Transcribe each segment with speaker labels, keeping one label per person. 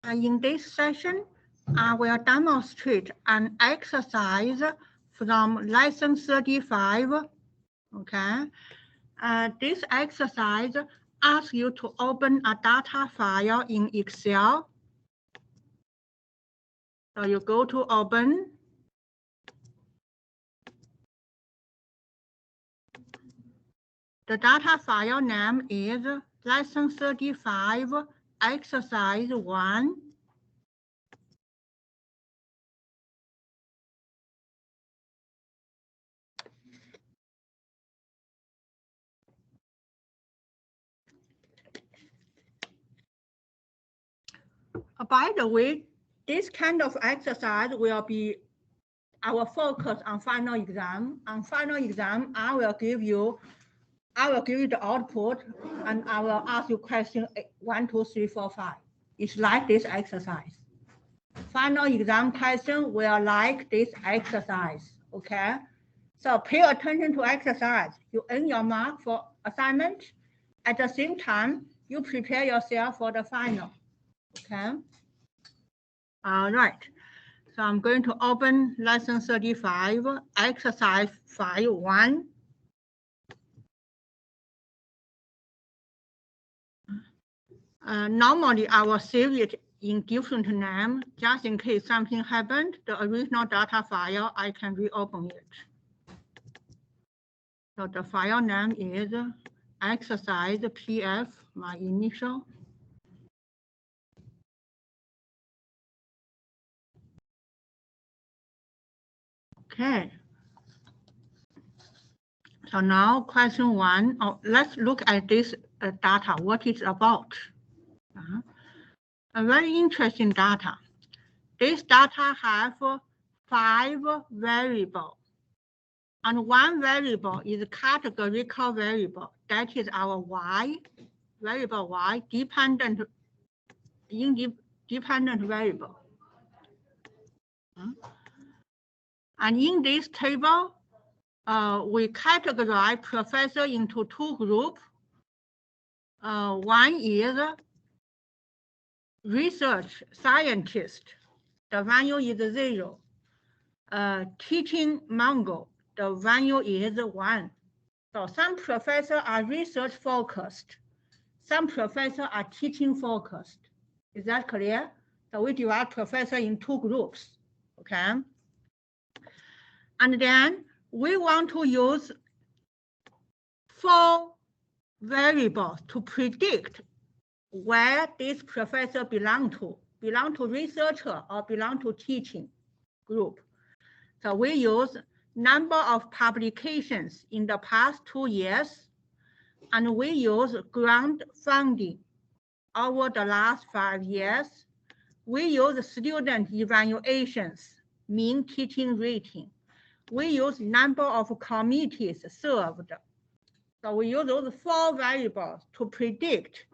Speaker 1: In this session, I will demonstrate an exercise from lesson 35. Okay. This exercise asks you to open a data file in Excel. So you go to open. The data file name is lesson 35, exercise 1. By the way, this kind of exercise will be our focus on final exam. On final exam, I will give you the output and I will ask you question 1, 2, 3, 4, 5. It's like this exercise. Final exam question will like this exercise, okay? So pay attention to exercise. You earn your mark for assignment. At the same time, you prepare yourself for the final, okay? All right. So I'm going to open lesson 35, exercise 5.1. Normally, I will save it in different name, just in case something happened. The original data file, I can reopen it. So the file name is exercise PF, my initial. Okay. So now question 1. Let's look at this data, what it's about. A very interesting data. This data have 5 variables. And one variable is a categorical variable. That is our Y, variable Y, dependent variable. And in this table, we categorize professor into 2 groups. One is research scientist. The value is 0. Teaching mongol. The value is 1. So some professors are research focused. Some professors are teaching focused. Is that clear? So we divide professors in 2 groups, okay? And then we want to use 4 variables to predict where this professor belong to researcher or belong to teaching group. So we use number of publications in the past 2 years, and we use grant funding over the last 5 years. We use student evaluations, mean teaching rating. We use number of committees served. So we use those 4 variables to predict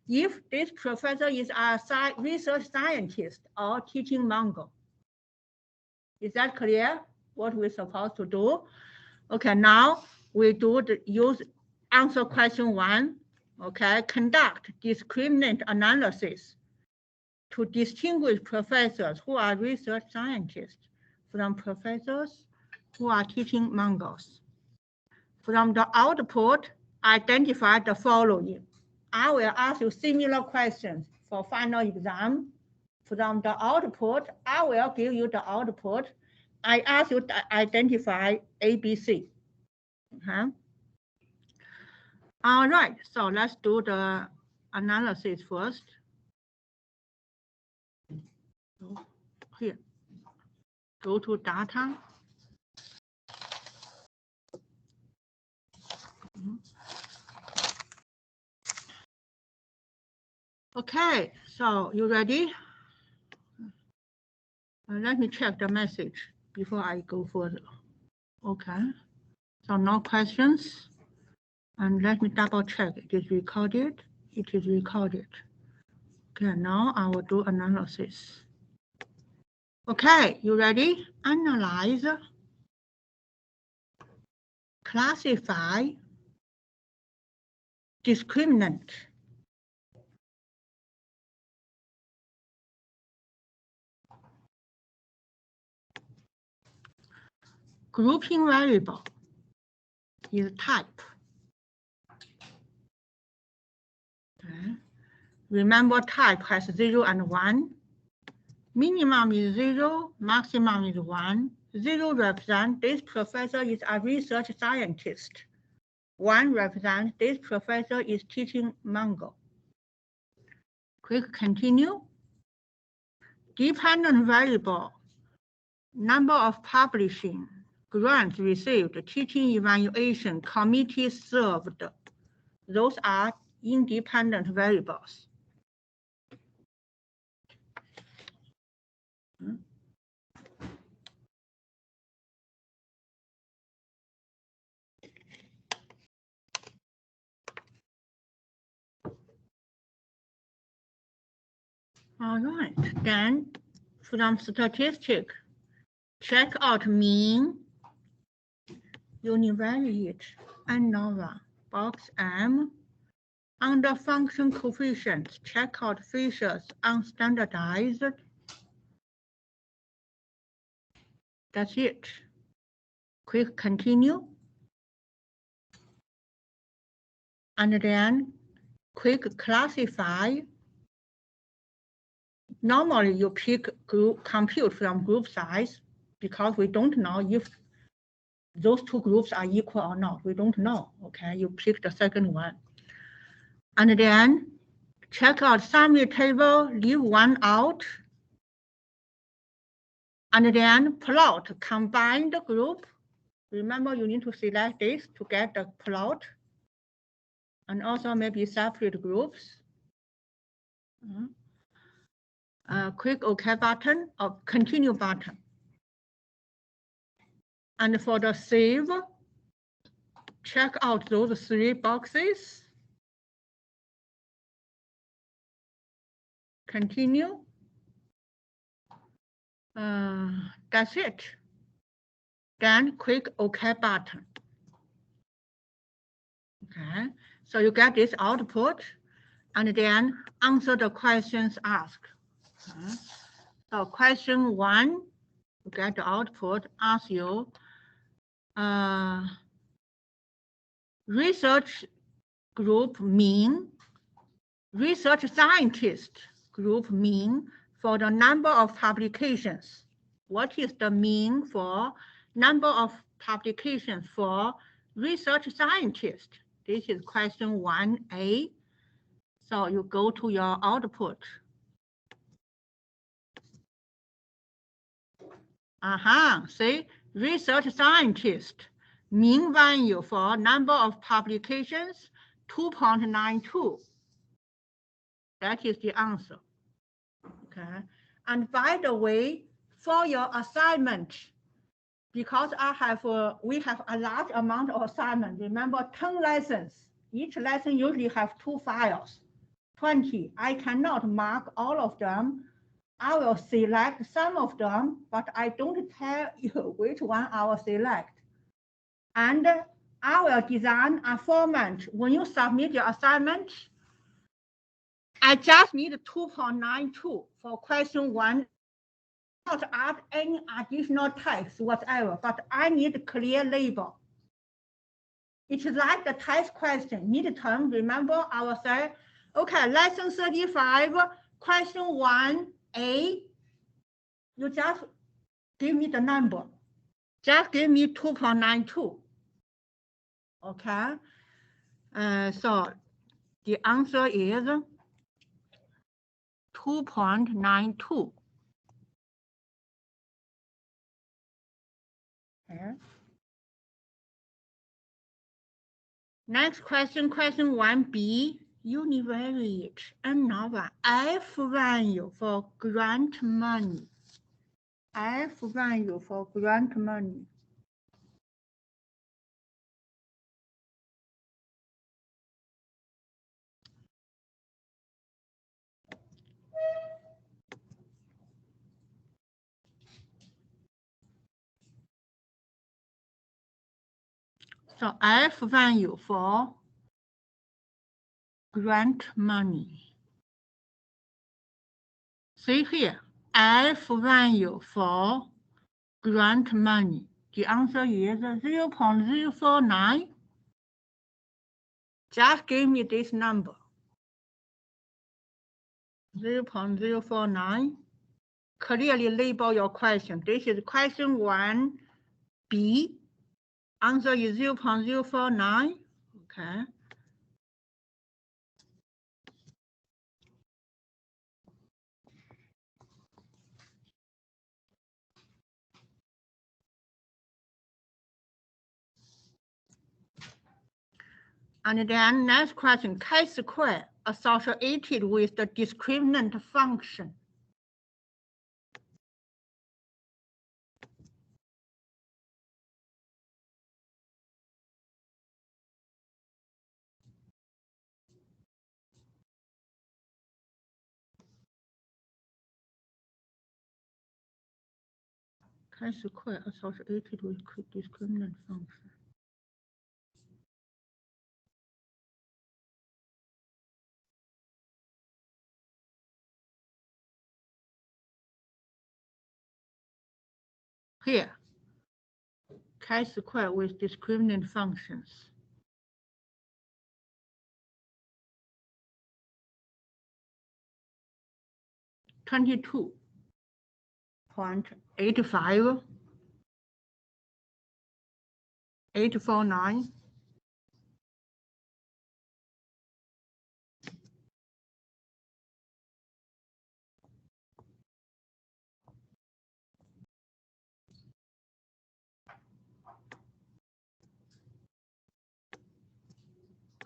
Speaker 1: if this professor is a research scientist or teaching mongol. Is that clear? What we're supposed to do? Okay, now we do answer question 1. Okay, conduct discriminant analysis to distinguish professors who are research scientists from professors who are teaching mongols. From the output, identify the following. I will ask you similar questions for final exam. From the output, I will give you the output. I ask you to identify ABC. All right, so let's do the analysis first. Here, go to data. Okay, so you ready? Let me check the message before I go further. Okay, so no questions. And let me double check. It is recorded. It is recorded. Okay, now I will do analysis. Okay, you ready? Analyze, classify, discriminant. grouping variable is type. Okay. Remember, type has 0 and 1. Minimum is 0, maximum is 1. 0 represents this professor is a research scientist. 1 represents this professor is teaching Mongol. Quick continue. Dependent variable, number of publishing, grants received, teaching evaluation, committees served. Those are independent variables. All right, then from statistic, check out mean, univariate, ANOVA, box M. Under function coefficients, check out features unstandardized. That's it. Quick continue. And then quick classify. Normally you pick group, compute from group size because we don't know if those two groups are equal or not. We don't know, okay? You pick the second one. And then check out summary table, leave one out. And then plot combined group. Remember, you need to select this to get the plot. And also maybe separate groups. Quick OK button or continue button. And for the save, check out those 3 boxes. Continue. That's it. Then quick OK button. Okay, so you get this output and then answer the questions asked. Okay. So question 1, you get the output, ask you, research group mean, research scientist group mean for the number of publications. What is the mean for number of publications for research scientist? This is question 1A. So you go to your output. See, research scientist, mean value for number of publications, 2.92. That is the answer. Okay. And by the way, for your assignment, because we have a large amount of assignment, remember 10 lessons. Each lesson usually have 2 files, 20. I cannot mark all of them. I will select some of them, but I don't tell you which one I will select. And I will design a format. When you submit your assignment, I just need 2.92 for question 1. Not add any additional text whatever, but I need clear label. It's like the test question, midterm. Remember, I will say, okay, lesson 35, question 1A. You just give me the number. Just give me 2.92. Okay. So the answer is 2.92. Okay. Next question, question 1B, univariate ANOVA, F value for grant money. F value for grant money. So F value for grant money. See here, F value for grant money. The answer is 0.049. Just give me this number. 0.049. Clearly label your question. This is question 1B. Answer is 0.049. Okay. And then next question, chi-square associated with the discriminant function. Chi-square associated with discriminant function. Here, chi-square with discriminant functions. $22.85, 849.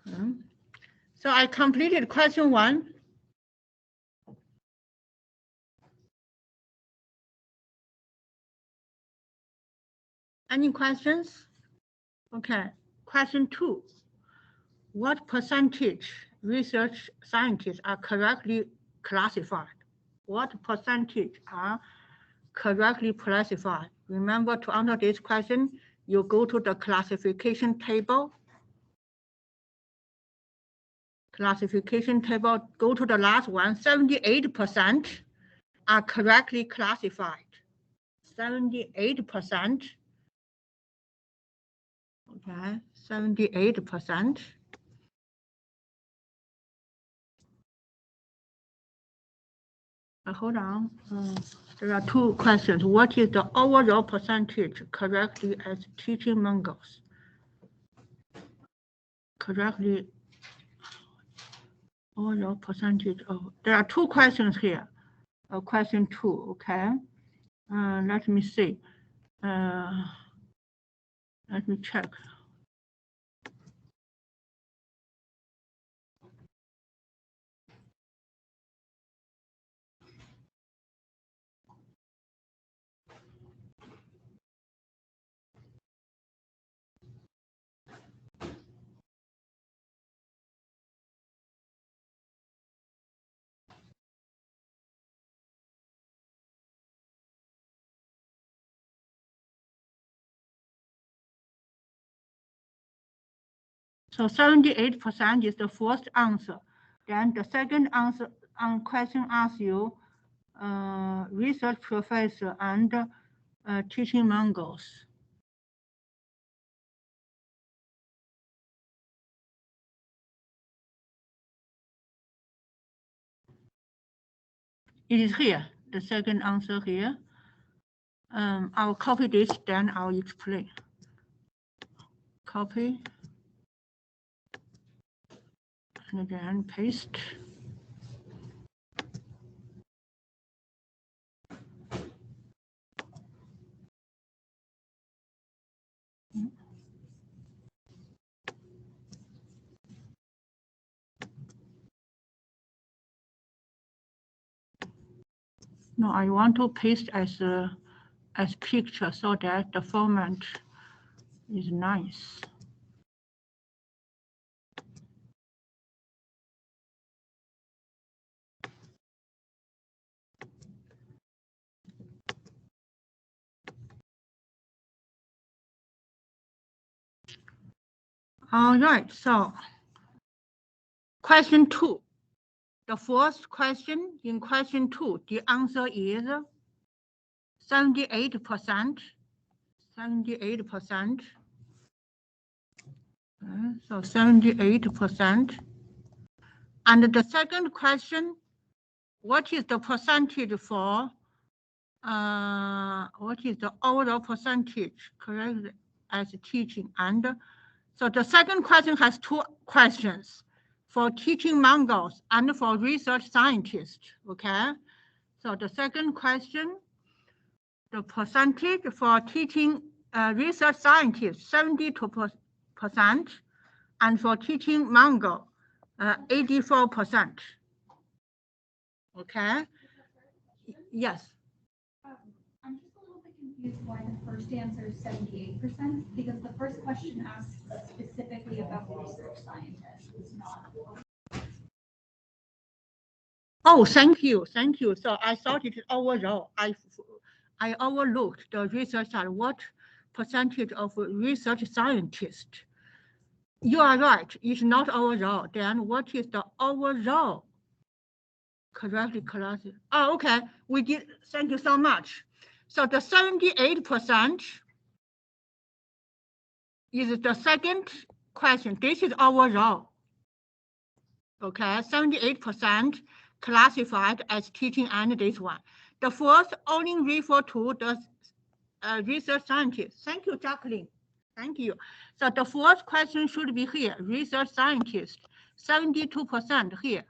Speaker 1: Okay. So I completed question 1. Any questions? Okay, question 2. What percentage research scientists are correctly classified? What percentage are correctly classified? Remember, to answer this question, you go to the classification table. Classification table, go to the last one, 78% are correctly classified. 78%. Okay, 78%. Hold on. There are 2 questions. What is the overall percentage correctly as teaching moguls? Correctly, overall percentage of. There are 2 questions here. Question 2. Okay. Let me see. Let me check. So 78% is the first answer. Then the second answer question asks you, research professor and teaching moguls. It is here, the second answer here. I'll copy this, then I'll explain. Copy. And then paste. No, I want to paste as picture so that the format is nice. All right, so question 2. The first question in question 2, the answer is 78%. 78%. So 78%. And the second question, what is the percentage for, what is the overall percentage, correct, as teaching? And so the second question has two questions, for teaching moguls and for research scientists, okay? So the second question, the percentage for teaching research scientists, 72%, and for teaching mongol, 84%. Okay. Yes.
Speaker 2: I'm just a little bit confused why the first answer is 78%, because the first question asks specifically about research scientists, not.
Speaker 1: Oh, thank you. Thank you. So I thought it overall. I overlooked the research side. What percentage of research scientists? You are right. It's not overall. Then what is the overall? Correctly classified. Oh, okay. We did. Thank you so much. So the 78% is the second question. This is overall. Okay, 78% classified as teaching and this one. The first only refer to the research scientists. Thank you, Jacqueline. Thank you. So the fourth question should be here, research scientist, 72% here.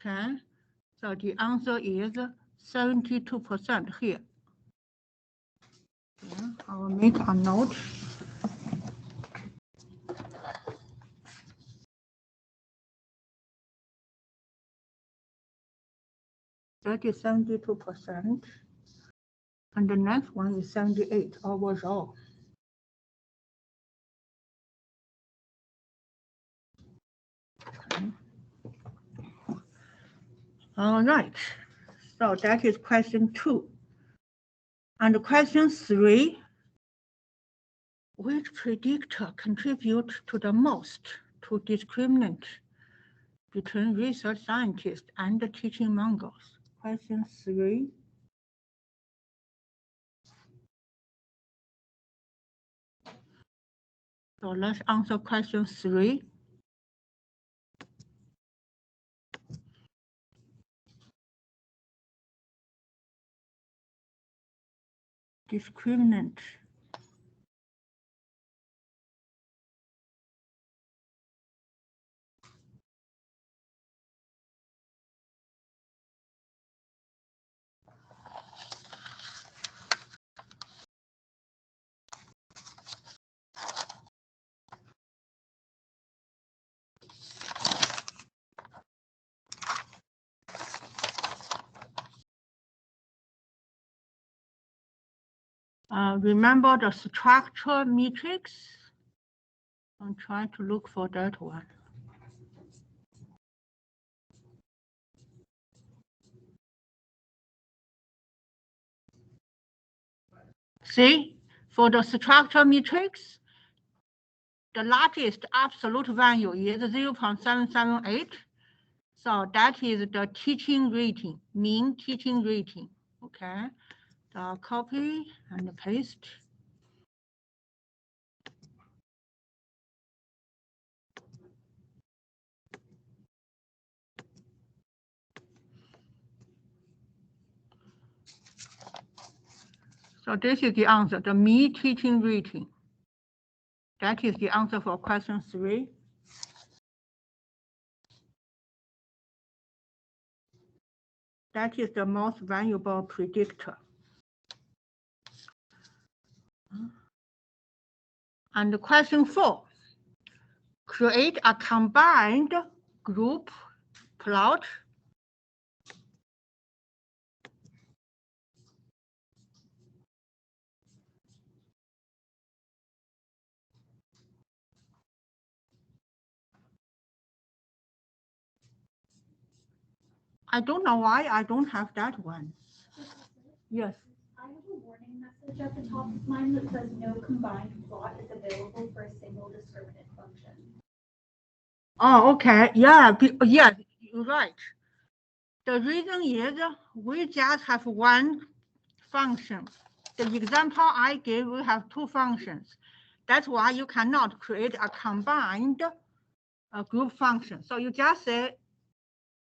Speaker 1: Okay, so the answer is 72% here. Yeah, I will make a note. That is 72%. And the next one is 78 overall. Okay. All right, so that is question 2. And question 3, which predictor contribute to the most to discriminant between research scientists and the teaching mongols? Question 3. So let's answer question 3. Discriminant. Remember the structure matrix? I'm trying to look for that one. See, for the structure matrix, the largest absolute value is 0.778. So that is the teaching rating, mean teaching rating. Okay, so copy and paste. So this is the answer, the mean teaching rating. That is the answer for question 3. That is the most valuable predictor. And question 4, create a combined group plot. I don't know why I don't have that one. Yes.
Speaker 2: I have a warning message at the top of mine that says no combined plot is available for a single discriminant function.
Speaker 1: Oh, okay. Yeah, yeah, you're right. The reason is we just have one function, the example I gave, we have two functions. That's why you cannot create a combined group function. So you just say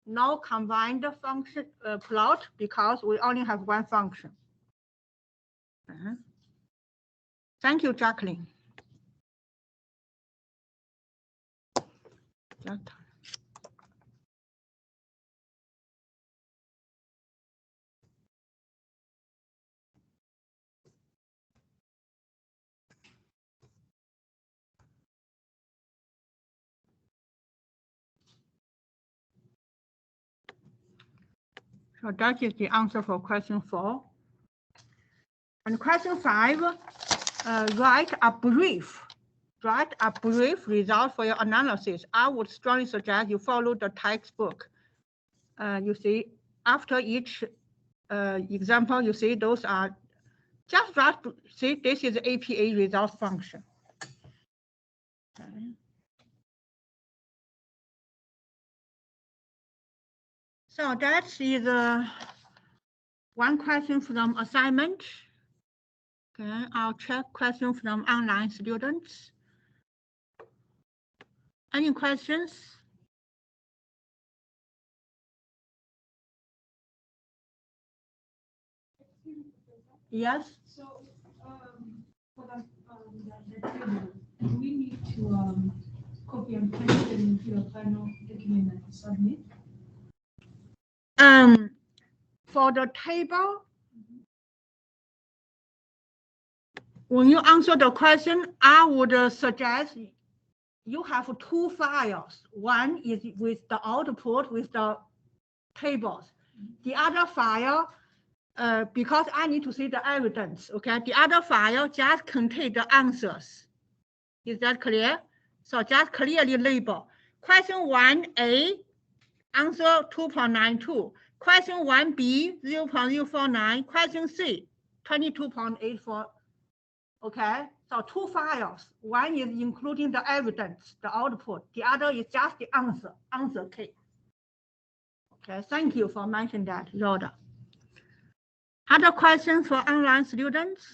Speaker 1: no combined function plot because we only have one function. Thank you, Jacqueline. So that is the answer for question 4. And question 5, write a brief result for your analysis. I would strongly suggest you follow the textbook. You see, after each example, you see those are just write, see, this is the APA result function. Okay. So that is one question from assignment. Okay, I'll check question from online students. Any questions? Yes.
Speaker 3: So for the table, do we need to copy and paste it into your final document and submit?
Speaker 1: For the table, when you answer the question, I would suggest you have two files. One is with the output with the tables. The other file, because I need to see the evidence, okay? The other file just contains the answers. Is that clear? So just clearly label. Question 1A, answer 2.92. Question 1B, 0.049. Question C, 22.84. Okay, so two files. One is including the evidence, the output. The other is just the answer key. Okay, thank you for mentioning that, Rhoda. Other questions for online students?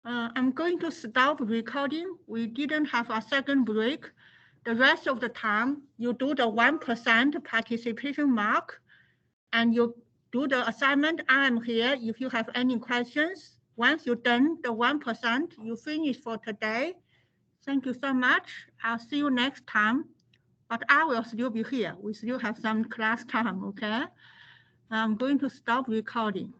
Speaker 1: I'm going to stop recording. We didn't have a second break. The rest of the time, you do the 1% participation mark, and you do the assignment. I am here if you have any questions. Once you're done the 1%, you finish for today. Thank you so much. I'll see you next time. But I will still be here. We still have some class time, okay? I'm going to stop recording.